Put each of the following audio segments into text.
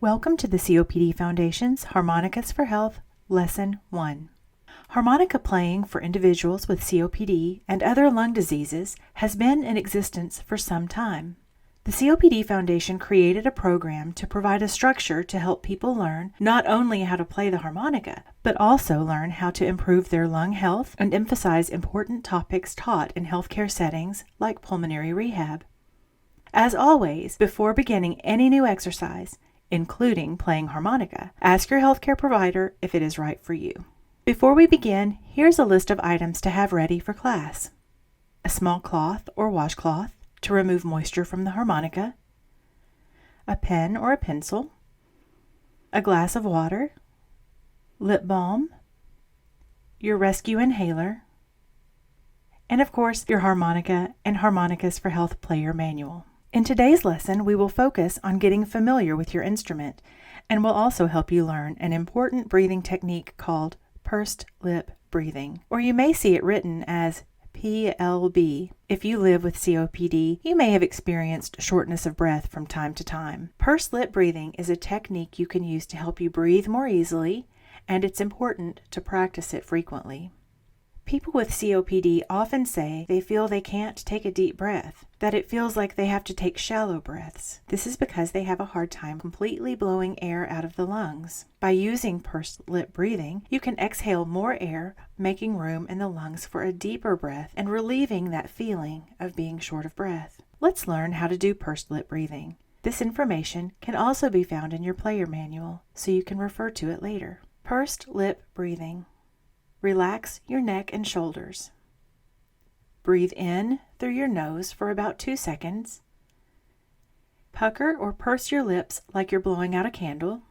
Welcome to the COPD Foundation's Harmonicas for Health, Lesson 1. Harmonica playing for individuals with COPD and other lung diseases has been in existence for some time. The COPD Foundation created a program to provide a structure to help people learn not only how to play the harmonica, but also learn how to improve their lung health and emphasize important topics taught in healthcare settings like pulmonary rehab. As always, before beginning any new exercise, including playing harmonica, ask your healthcare provider if it is right for you. Before we begin, here's a list of items to have ready for class. A small cloth or washcloth to remove moisture from the harmonica, a pen or a pencil, a glass of water, lip balm, your rescue inhaler, and of course your harmonica and Harmonicas for Health player manual. In today's lesson, we will focus on getting familiar with your instrument, and will also help you learn an important breathing technique called pursed lip breathing, or you may see it written as PLB. If you live with COPD, you may have experienced shortness of breath from time to time. Pursed lip breathing is a technique you can use to help you breathe more easily, and it's important to practice it frequently. People with COPD often say they feel they can't take a deep breath, that it feels like they have to take shallow breaths. This is because they have a hard time completely blowing air out of the lungs. By using pursed lip breathing, you can exhale more air, making room in the lungs for a deeper breath and relieving that feeling of being short of breath. Let's learn how to do pursed lip breathing. This information can also be found in your player manual, so you can refer to it later. Pursed lip breathing. Relax your neck and shoulders. Breathe in through your nose for about 2 seconds. Pucker or purse your lips like you're blowing out a candle.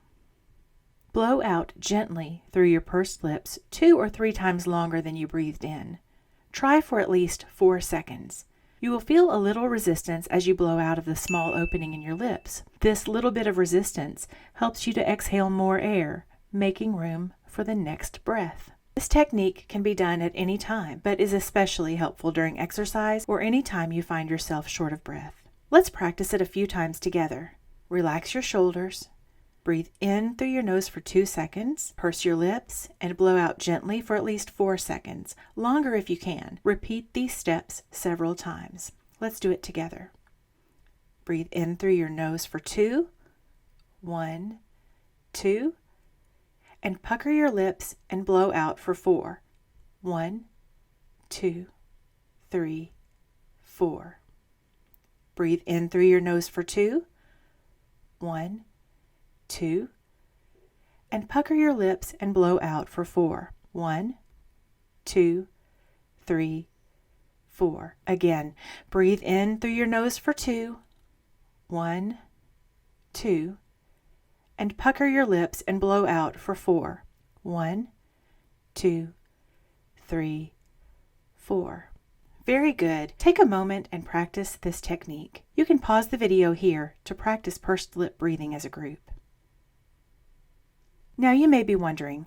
Blow out gently through your pursed lips 2 or 3 times longer than you breathed in. Try for at least 4 seconds. You will feel a little resistance as you blow out of the small opening in your lips. This little bit of resistance helps you to exhale more air, making room for the next breath. This technique can be done at any time, but is especially helpful during exercise or any time you find yourself short of breath. Let's practice it a few times together. Relax your shoulders. Breathe in through your nose for 2 seconds. Purse your lips and blow out gently for at least 4 seconds, longer if you can. Repeat these steps several times. Let's do it together. Breathe in through your nose for 2. 1, 2. And pucker your lips and blow out for 4. 1, 2, 3, 4. Breathe in through your nose for 2. 1, 2. And pucker your lips and blow out for 4. 1, 2, 3, 4. Again, breathe in through your nose for 2. 1, 2. And pucker your lips and blow out for 4. 1, 2, 3, 4. Very good. Take a moment and practice this technique. You can pause the video here to practice pursed lip breathing as a group. Now you may be wondering,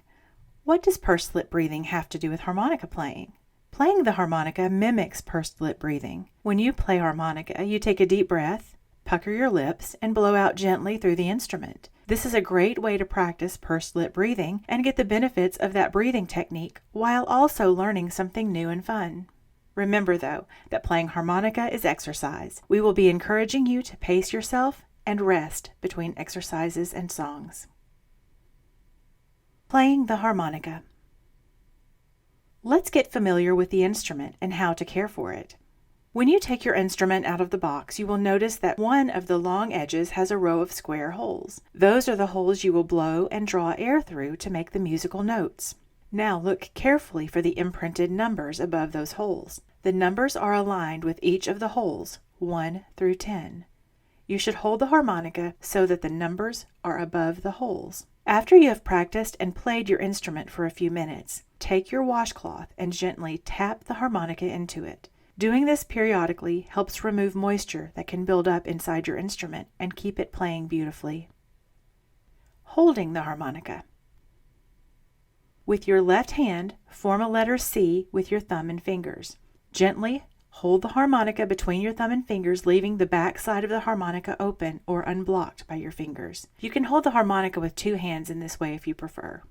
what does pursed lip breathing have to do with harmonica playing? Playing the harmonica mimics pursed lip breathing. When you play harmonica, you take a deep breath, pucker your lips, and blow out gently through the instrument. This is a great way to practice pursed lip breathing and get the benefits of that breathing technique while also learning something new and fun. Remember, though, that playing harmonica is exercise. We will be encouraging you to pace yourself and rest between exercises and songs. Playing the harmonica. Let's get familiar with the instrument and how to care for it. When you take your instrument out of the box, you will notice that one of the long edges has a row of square holes. Those are the holes you will blow and draw air through to make the musical notes. Now look carefully for the imprinted numbers above those holes. The numbers are aligned with each of the holes, 1 through 10. You should hold the harmonica so that the numbers are above the holes. After you have practiced and played your instrument for a few minutes, take your washcloth and gently tap the harmonica into it. Doing this periodically helps remove moisture that can build up inside your instrument and keep it playing beautifully. Holding the harmonica. With your left hand, form a letter C with your thumb and fingers. Gently Hold the harmonica between your thumb and fingers, leaving the back side of the harmonica open or unblocked by your fingers. You can hold the harmonica with 2 hands in this way if you prefer.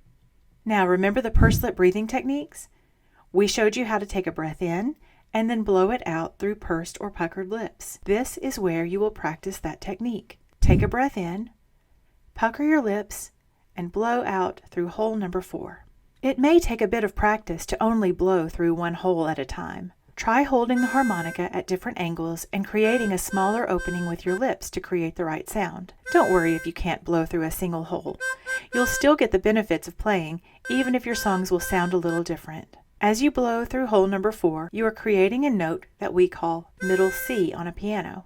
Now remember the pursed lip breathing techniques? We showed you how to take a breath in and then blow it out through pursed or puckered lips. This is where you will practice that technique. Take a breath in, pucker your lips, and blow out through hole number 4. It may take a bit of practice to only blow through one hole at a time. Try holding the harmonica at different angles and creating a smaller opening with your lips to create the right sound. Don't worry if you can't blow through a single hole. You'll still get the benefits of playing, even if your songs will sound a little different. As you blow through hole number 4, you are creating a note that we call middle C on a piano.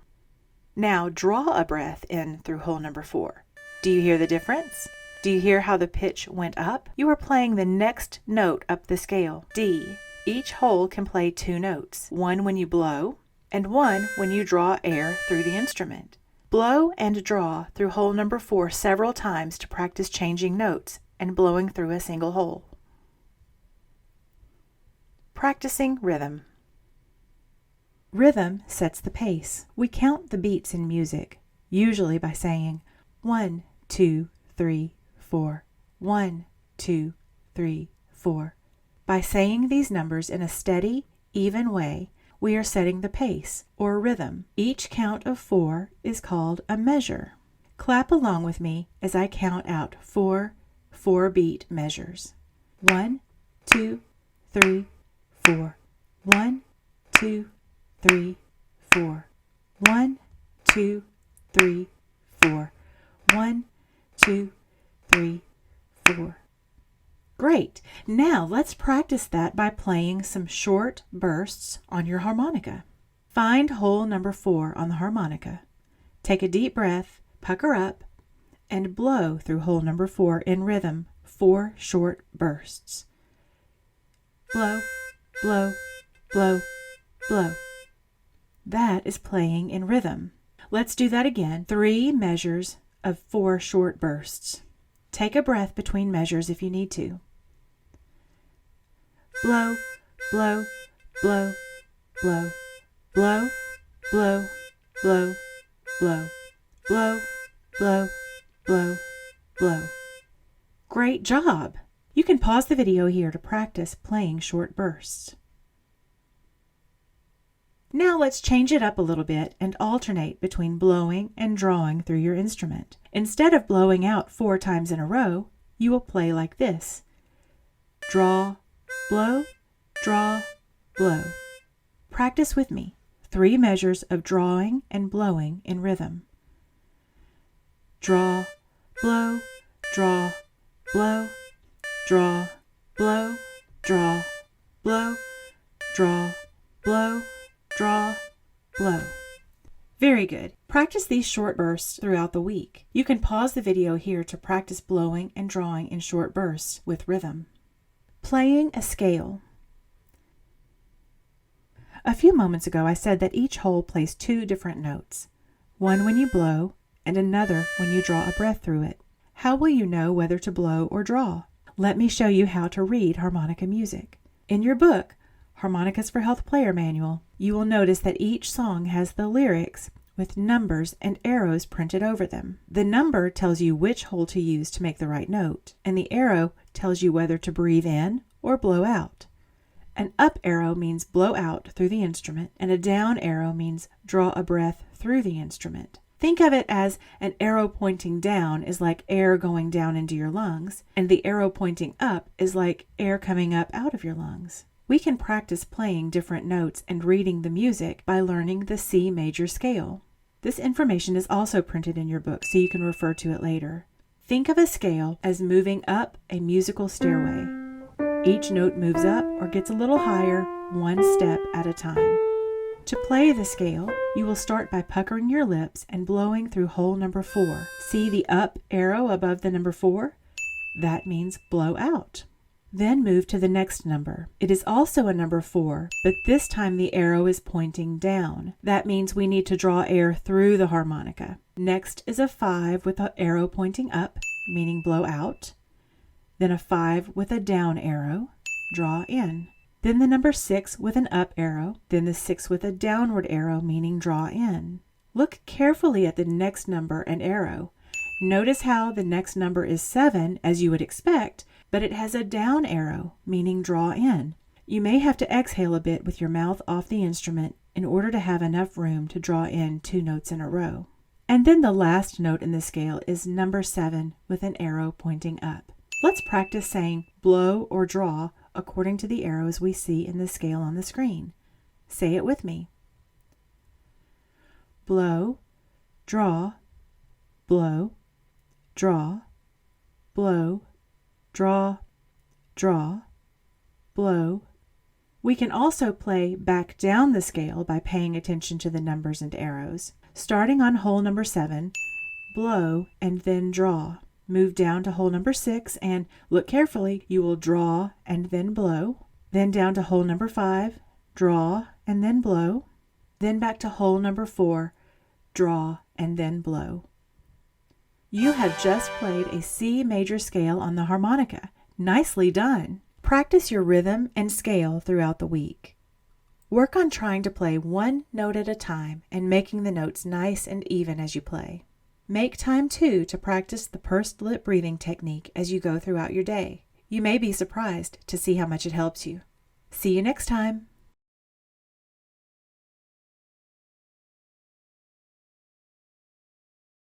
Now draw a breath in through hole number 4. Do you hear the difference? Do you hear how the pitch went up? You are playing the next note up the scale, D. Each hole can play 2 notes, one when you blow and one when you draw air through the instrument. Blow and draw through hole number 4 several times to practice changing notes and blowing through a single hole. Practicing rhythm. Rhythm sets the pace. We count the beats in music, usually by saying 1, 2, 3, 4, 1, 2, 3, 4. By saying these numbers in a steady, even way, we are setting the pace, or rhythm. Each count of 4 is called a measure. Clap along with me as I count out 4 4-beat measures. 1, 2, 3, 4. 1, 2, 3, 4. 1, 2, 3, 4. 1, 2, 3, 4. Great! Now let's practice that by playing some short bursts on your harmonica. Find hole number 4 on the harmonica. Take a deep breath, pucker up, and blow through hole number 4 in rhythm, 4 short bursts. Blow, blow, blow, blow. That is playing in rhythm. Let's do that again. 3 measures of 4 short bursts. Take a breath between measures if you need to. Blow, blow, blow, blow, blow, blow, blow, blow, blow, blow, blow, blow. Great job! You can pause the video here to practice playing short bursts. Now let's change it up a little bit and alternate between blowing and drawing through your instrument. Instead of blowing out 4 times in a row, you will play like this. Draw, blow, draw, blow. Practice with me. 3 measures of drawing and blowing in rhythm. Draw, blow, draw, blow, draw, blow, draw, blow, draw, blow, draw, blow. Very good. Practice these short bursts throughout the week. You can pause the video here to practice blowing and drawing in short bursts with rhythm. Playing a scale. A few moments ago I said that each hole plays 2 different notes, one when you blow and another when you draw a breath through it. How will you know whether to blow or draw? Let me show you how to read harmonica music. In your book, Harmonicas for Health Player Manual, you will notice that each song has the lyrics with numbers and arrows printed over them. The number tells you which hole to use to make the right note, and the arrow tells you whether to breathe in or blow out. An up arrow means blow out through the instrument, and a down arrow means draw a breath through the instrument. Think of it as an arrow pointing down is like air going down into your lungs, and the arrow pointing up is like air coming up out of your lungs. We can practice playing different notes and reading the music by learning the C major scale. This information is also printed in your book, so you can refer to it later. Think of a scale as moving up a musical stairway. Each note moves up or gets a little higher, one step at a time. To play the scale, you will start by puckering your lips and blowing through hole number 4. See the up arrow above the number 4? That means blow out. Then move to the next number. It is also a number 4, but this time the arrow is pointing down. That means we need to draw air through the harmonica. Next is a 5 with an arrow pointing up, meaning blow out. Then a 5 with a down arrow, draw in. then the number 6 with an up arrow, then the 6 with a downward arrow, meaning draw in. Look carefully at the next number and arrow. Notice how the next number is 7, as you would expect, but it has a down arrow, meaning draw in. You may have to exhale a bit with your mouth off the instrument in order to have enough room to draw in 2 notes in a row. And then the last note in the scale is number 7 with an arrow pointing up. Let's practice saying blow or draw according to the arrows we see in the scale on the screen. Say it with me. Blow, draw, blow, draw, blow, draw, draw, blow. We can also play back down the scale by paying attention to the numbers and arrows. Starting on hole number 7, blow and then draw. Move down to hole number 6 and look carefully. You will draw and then blow. Then down to hole number 5, draw and then blow. Then back to hole number 4, draw and then blow. You have just played a C major scale on the harmonica. Nicely done! Practice your rhythm and scale throughout the week. Work on trying to play one note at a time and making the notes nice and even as you play. Make time, too, to practice the pursed lip breathing technique as you go throughout your day. You may be surprised to see how much it helps you. See you next time.